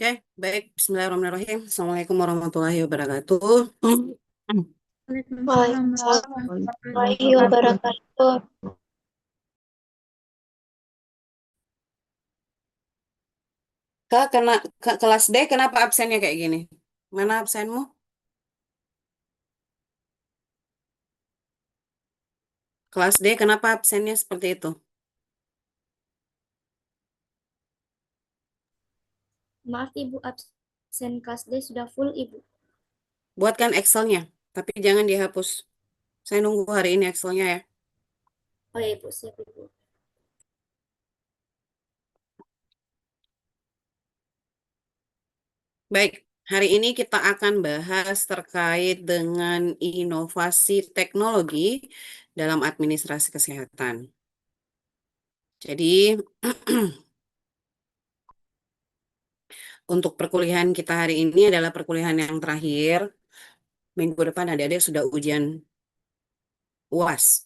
Oke, baik. Bismillahirrahmanirrahim. Assalamualaikum warahmatullahi wabarakatuh. Waalaikumsalam warahmatullahi Warahmatullahi wabarakatuh. wabarakatuh. Kak, kelas D, kenapa absennya kayak gini? Mana absenmu? Kelas D, kenapa absennya seperti itu? Maaf Ibu, absen kelas D sudah full Ibu. Buatkan Excelnya, tapi jangan dihapus. Saya nunggu hari ini Excelnya ya. Oh ya Ibu, siap Ibu. Baik, hari ini kita akan bahas terkait dengan inovasi teknologi dalam administrasi kesehatan. Jadi, untuk perkuliahan kita hari ini adalah perkuliahan yang terakhir. Minggu depan adik-adik sudah ujian UAS.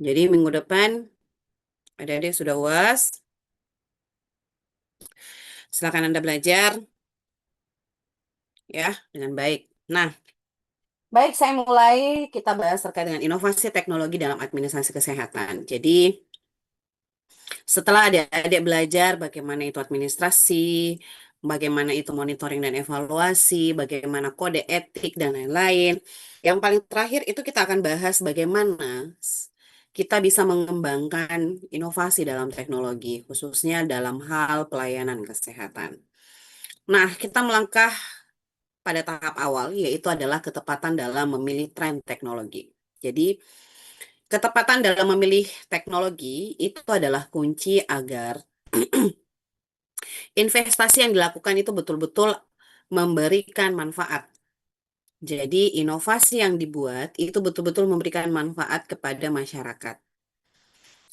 Jadi minggu depan adik-adik sudah UAS. Silakan Anda belajar ya dengan baik. Nah, baik saya mulai kita bahas terkait dengan inovasi teknologi dalam administrasi kesehatan. Jadi, setelah adik-adik belajar bagaimana itu administrasi, bagaimana itu monitoring dan evaluasi, bagaimana kode etik dan lain-lain. Yang paling terakhir itu kita akan bahas bagaimana kita bisa mengembangkan inovasi dalam teknologi, khususnya dalam hal pelayanan kesehatan. Nah, kita melangkah pada tahap awal, yaitu adalah ketepatan dalam memilih tren teknologi. Jadi, ketepatan dalam memilih teknologi itu adalah kunci agar investasi yang dilakukan itu betul-betul memberikan manfaat. Jadi, inovasi yang dibuat itu betul-betul memberikan manfaat kepada masyarakat.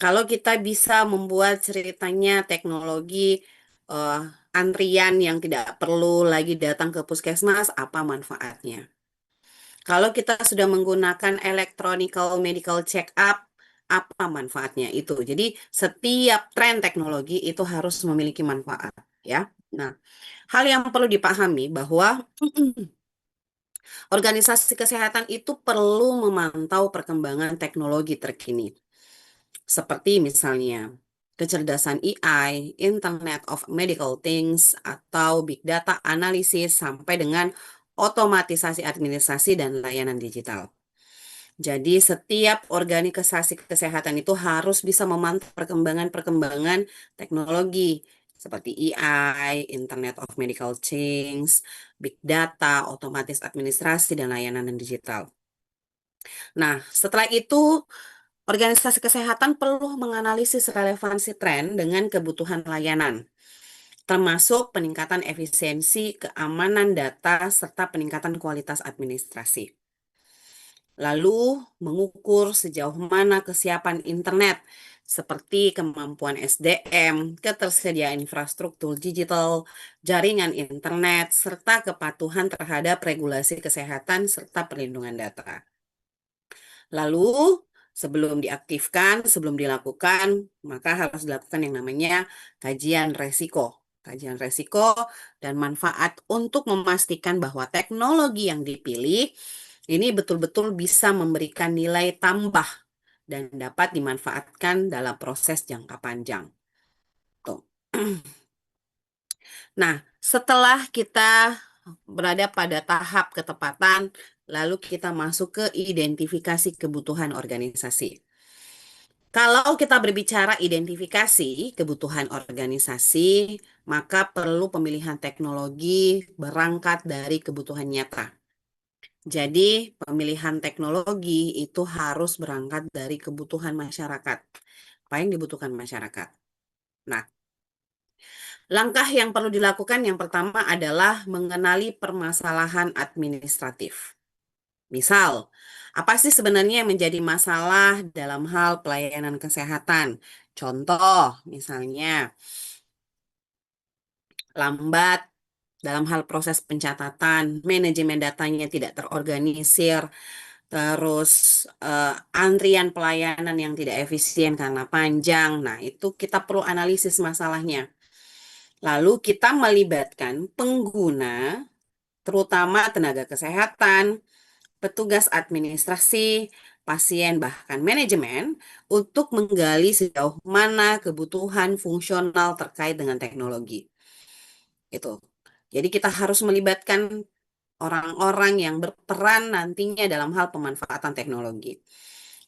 Kalau kita bisa membuat ceritanya teknologi eh, antrian yang tidak perlu lagi datang ke puskesmas, apa manfaatnya? Kalau kita sudah menggunakan electronical medical check up, apa manfaatnya itu? Jadi setiap tren teknologi itu harus memiliki manfaat, ya. Nah, hal yang perlu dipahami bahwa organisasi kesehatan itu perlu memantau perkembangan teknologi terkini, seperti misalnya kecerdasan AI, Internet of Medical Things, atau Big Data Analysis, sampai dengan otomatisasi administrasi dan layanan digital. Jadi setiap organisasi kesehatan itu harus bisa memantau perkembangan-perkembangan teknologi seperti AI, Internet of Medical Things, Big Data, otomatis administrasi, dan layanan digital. Nah, setelah itu organisasi kesehatan perlu menganalisis relevansi tren dengan kebutuhan layanan, termasuk peningkatan efisiensi, keamanan data, serta peningkatan kualitas administrasi. Lalu, mengukur sejauh mana kesiapan internet, seperti kemampuan SDM, ketersediaan infrastruktur digital, jaringan internet, serta kepatuhan terhadap regulasi kesehatan serta perlindungan data. Lalu, sebelum diaktifkan, sebelum dilakukan, maka harus dilakukan yang namanya kajian resiko. Kajian resiko dan manfaat untuk memastikan bahwa teknologi yang dipilih ini betul-betul bisa memberikan nilai tambah dan dapat dimanfaatkan dalam proses jangka panjang. Tuh. Nah, setelah kita berada pada tahap ketepatan, lalu kita masuk ke identifikasi kebutuhan organisasi. Kalau kita berbicara identifikasi kebutuhan organisasi, maka perlu pemilihan teknologi berangkat dari kebutuhan nyata. Jadi, pemilihan teknologi itu harus berangkat dari kebutuhan masyarakat. Apa yang dibutuhkan masyarakat? Nah, langkah yang perlu dilakukan yang pertama adalah mengenali permasalahan administratif. Misal, apa sih sebenarnya yang menjadi masalah dalam hal pelayanan kesehatan? Contoh, misalnya lambat dalam hal proses pencatatan, manajemen datanya tidak terorganisir, terus antrian pelayanan yang tidak efisien karena panjang. Nah, itu kita perlu analisis masalahnya. Lalu kita melibatkan pengguna, terutama tenaga kesehatan, petugas administrasi, pasien, bahkan manajemen untuk menggali sejauh mana kebutuhan fungsional terkait dengan teknologi. Itu. Jadi kita harus melibatkan orang-orang yang berperan nantinya dalam hal pemanfaatan teknologi.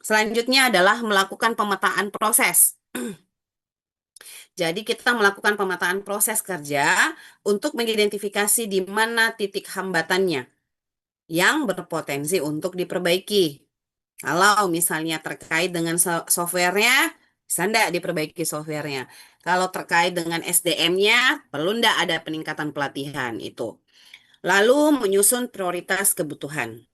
Selanjutnya adalah melakukan pemetaan proses. Jadi kita melakukan pemetaan proses kerja untuk mengidentifikasi di mana titik hambatannya yang berpotensi untuk diperbaiki. Kalau misalnya terkait dengan softwarenya, bisa enggak diperbaiki softwarenya? Kalau terkait dengan SDM-nya, perlu enggak ada peningkatan pelatihan itu? Lalu menyusun prioritas kebutuhan.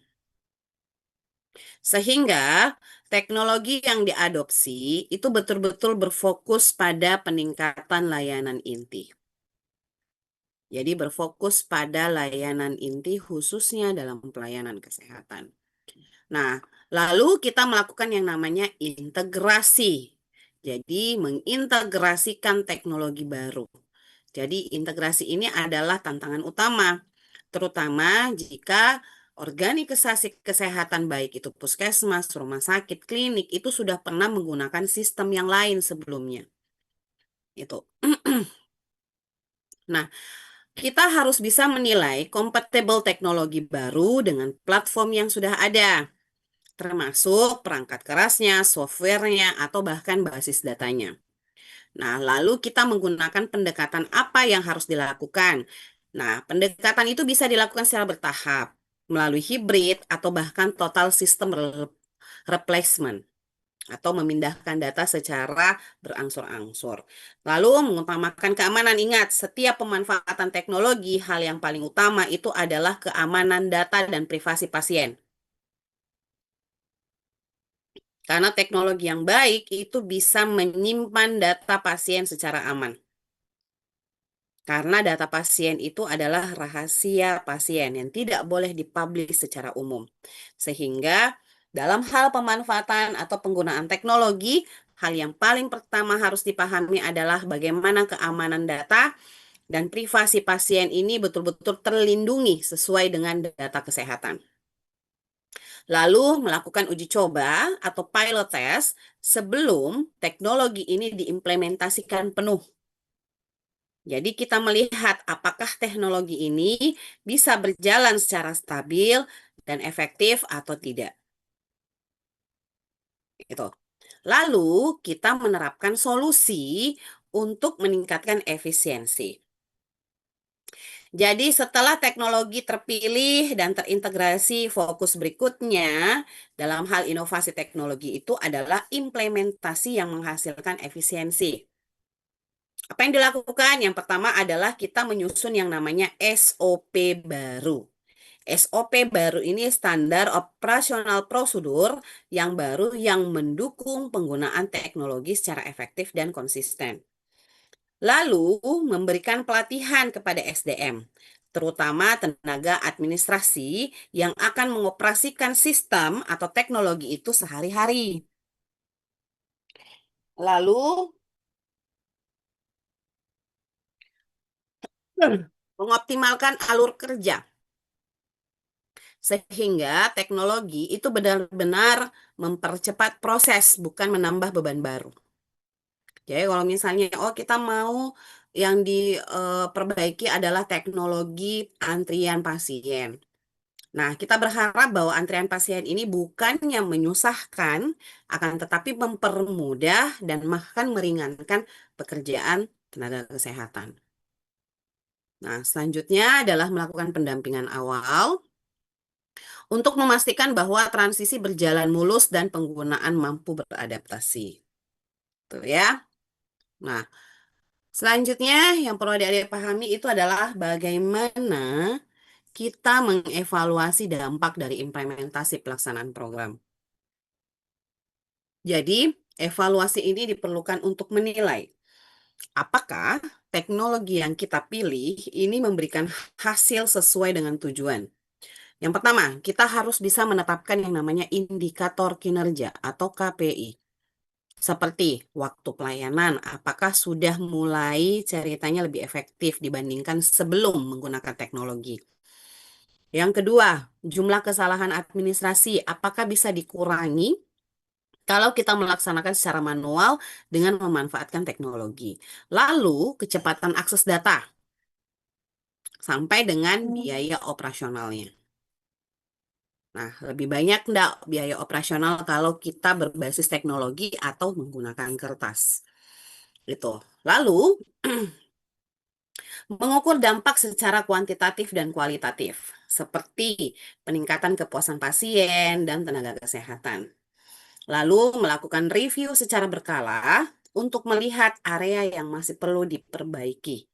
Sehingga teknologi yang diadopsi itu betul-betul berfokus pada peningkatan layanan inti. Jadi berfokus pada layanan inti khususnya dalam pelayanan kesehatan. Nah, lalu kita melakukan yang namanya integrasi. Jadi mengintegrasikan teknologi baru. Jadi integrasi ini adalah tantangan utama, terutama jika organisasi kesehatan baik itu puskesmas, rumah sakit, klinik itu sudah pernah menggunakan sistem yang lain sebelumnya. Itu. Nah, kita harus bisa menilai compatible teknologi baru dengan platform yang sudah ada, termasuk perangkat kerasnya, softwarenya, atau bahkan basis datanya. Nah, lalu kita menggunakan pendekatan apa yang harus dilakukan. Nah, pendekatan itu bisa dilakukan secara bertahap, melalui hybrid atau bahkan total system replacement, atau memindahkan data secara berangsur-angsur. Lalu mengutamakan keamanan. Ingat, setiap pemanfaatan teknologi, hal yang paling utama itu adalah keamanan data dan privasi pasien. Karena teknologi yang baik itu bisa menyimpan data pasien secara aman. Karena data pasien itu adalah rahasia pasien yang tidak boleh dipublish secara umum. Sehingga dalam hal pemanfaatan atau penggunaan teknologi, hal yang paling pertama harus dipahami adalah bagaimana keamanan data dan privasi pasien ini betul-betul terlindungi sesuai dengan data kesehatan. Lalu melakukan uji coba atau pilot test sebelum teknologi ini diimplementasikan penuh. Jadi kita melihat apakah teknologi ini bisa berjalan secara stabil dan efektif atau tidak. Gitu. Lalu kita menerapkan solusi untuk meningkatkan efisiensi. Jadi setelah teknologi terpilih dan terintegrasi, fokus berikutnya dalam hal inovasi teknologi itu adalah implementasi yang menghasilkan efisiensi. Apa yang dilakukan? Yang pertama adalah kita menyusun yang namanya SOP baru. SOP baru ini standar operasional prosedur yang baru yang mendukung penggunaan teknologi secara efektif dan konsisten. Lalu memberikan pelatihan kepada SDM, terutama tenaga administrasi yang akan mengoperasikan sistem atau teknologi itu sehari-hari. Lalu mengoptimalkan alur kerja sehingga teknologi itu benar-benar mempercepat proses, bukan menambah beban baru. Jadi kalau misalnya, oh kita mau yang diperbaiki adalah teknologi antrian pasien. Nah, kita berharap bahwa antrian pasien ini bukannya menyusahkan, akan tetapi mempermudah dan bahkan meringankan pekerjaan tenaga kesehatan. Nah, selanjutnya adalah melakukan pendampingan awal untuk memastikan bahwa transisi berjalan mulus dan penggunaan mampu beradaptasi. Tuh ya. Nah, selanjutnya yang perlu adik-adik pahami itu adalah bagaimana kita mengevaluasi dampak dari implementasi pelaksanaan program. Jadi, evaluasi ini diperlukan untuk menilai apakah teknologi yang kita pilih ini memberikan hasil sesuai dengan tujuan. Yang pertama, kita harus bisa menetapkan yang namanya indikator kinerja atau KPI. Seperti waktu pelayanan, apakah sudah mulai ceritanya lebih efektif dibandingkan sebelum menggunakan teknologi. Yang kedua, jumlah kesalahan administrasi, apakah bisa dikurangi kalau kita melaksanakan secara manual dengan memanfaatkan teknologi. Lalu, kecepatan akses data sampai dengan biaya operasionalnya. Nah, lebih banyak enggak biaya operasional kalau kita berbasis teknologi atau menggunakan kertas. Itu. Lalu, mengukur dampak secara kuantitatif dan kualitatif, seperti peningkatan kepuasan pasien dan tenaga kesehatan. Lalu melakukan review secara berkala untuk melihat area yang masih perlu diperbaiki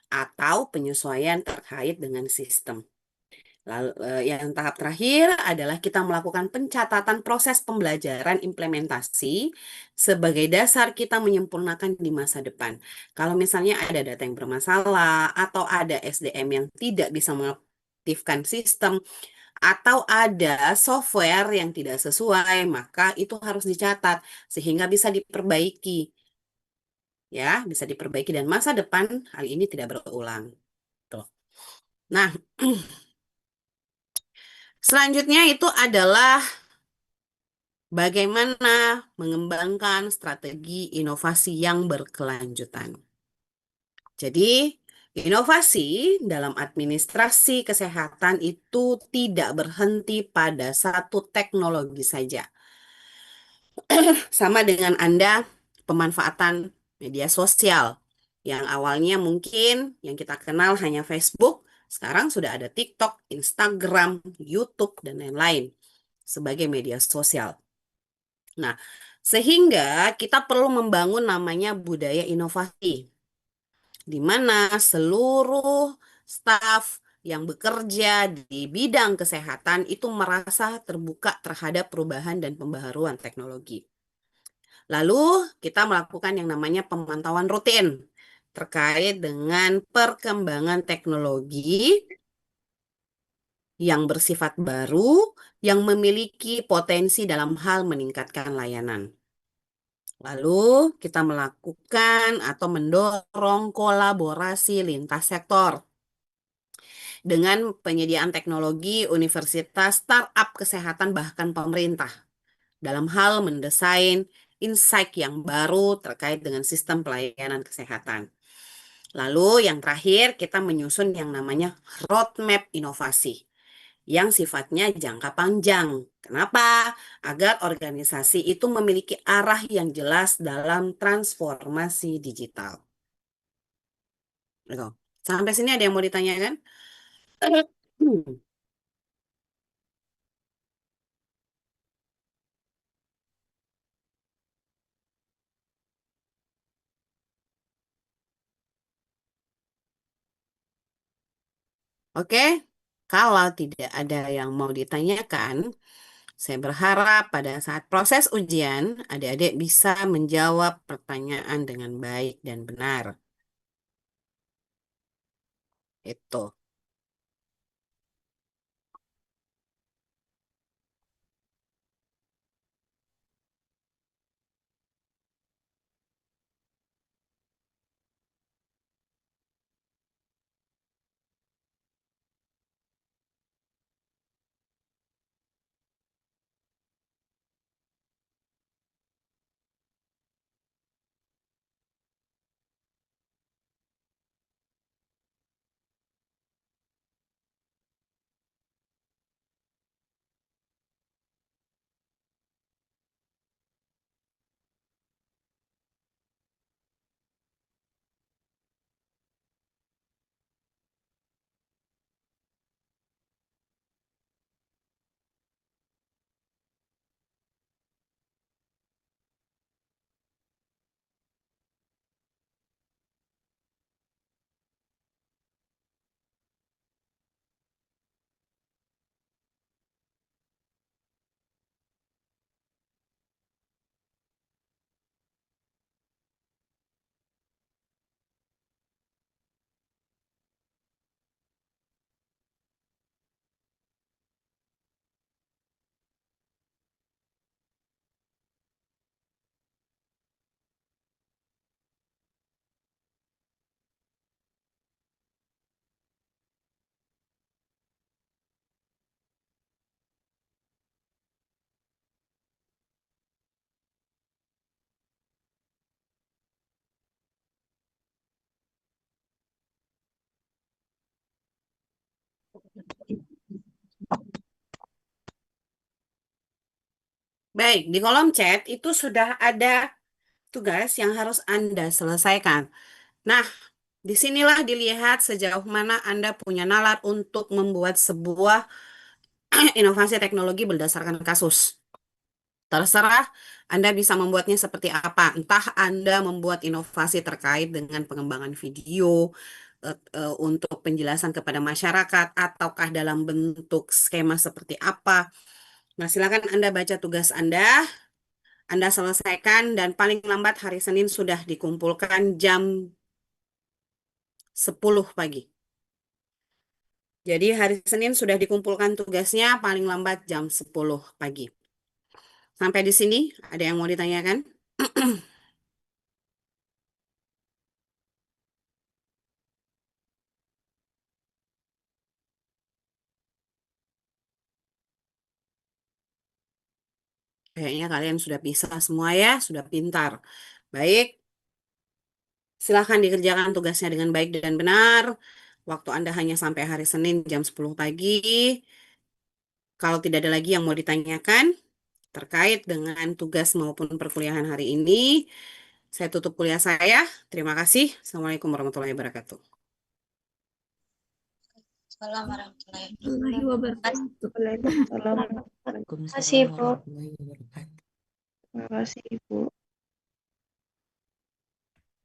atau penyesuaian terkait dengan sistem. Lalu, yang tahap terakhir adalah kita melakukan pencatatan proses pembelajaran implementasi sebagai dasar kita menyempurnakan di masa depan. Kalau misalnya ada data yang bermasalah atau ada SDM yang tidak bisa mengaktifkan sistem atau ada software yang tidak sesuai, maka itu harus dicatat sehingga bisa diperbaiki. Ya, bisa diperbaiki dan masa depan hal ini tidak berulang. Tuh. Nah, selanjutnya itu adalah bagaimana mengembangkan strategi inovasi yang berkelanjutan. Jadi, inovasi dalam administrasi kesehatan itu tidak berhenti pada satu teknologi saja. Sama dengan Anda pemanfaatan media sosial yang awalnya mungkin yang kita kenal hanya Facebook, sekarang sudah ada TikTok, Instagram, YouTube, dan lain-lain sebagai media sosial. Nah, sehingga kita perlu membangun namanya budaya inovasi, di mana seluruh staf yang bekerja di bidang kesehatan itu merasa terbuka terhadap perubahan dan pembaharuan teknologi. Lalu kita melakukan yang namanya pemantauan rutin terkait dengan perkembangan teknologi yang bersifat baru, yang memiliki potensi dalam hal meningkatkan layanan. Lalu kita melakukan atau mendorong kolaborasi lintas sektor dengan penyediaan teknologi, universitas, startup kesehatan, bahkan pemerintah dalam hal mendesain insight yang baru terkait dengan sistem pelayanan kesehatan. Lalu yang terakhir kita menyusun yang namanya roadmap inovasi yang sifatnya jangka panjang. Kenapa? Agar organisasi itu memiliki arah yang jelas dalam transformasi digital. Gitu. Sampai sini ada yang mau ditanyakan? Oke, kalau tidak ada yang mau ditanyakan, saya berharap pada saat proses ujian, adik-adik bisa menjawab pertanyaan dengan baik dan benar. Itu. Baik, di kolom chat itu sudah ada tugas yang harus Anda selesaikan. Nah, disinilah dilihat sejauh mana Anda punya nalar untuk membuat sebuah inovasi teknologi berdasarkan kasus. Terserah Anda bisa membuatnya seperti apa. Entah Anda membuat inovasi terkait dengan pengembangan video untuk penjelasan kepada masyarakat, ataukah dalam bentuk skema seperti apa. Nah, silakan Anda baca tugas Anda selesaikan, dan paling lambat hari Senin sudah dikumpulkan jam 10 pagi. Jadi hari Senin sudah dikumpulkan tugasnya paling lambat jam 10 pagi. Sampai di sini, ada yang mau ditanyakan? Kayaknya kalian sudah bisa semua ya, sudah pintar. Baik, silahkan dikerjakan tugasnya dengan baik dan benar. Waktu Anda hanya sampai hari Senin jam 10 pagi. Kalau tidak ada lagi yang mau ditanyakan terkait dengan tugas maupun perkuliahan hari ini, saya tutup kuliah saya. Terima kasih. Assalamualaikum warahmatullahi wabarakatuh. Assalamualaikum warahmatullahi Warahmatullahi wabarakatuh. wabarakatuh. Waalaikumsalam Terima kasih, Bu. warahmatullahi wabarakatuh. Terima kasih, Ibu.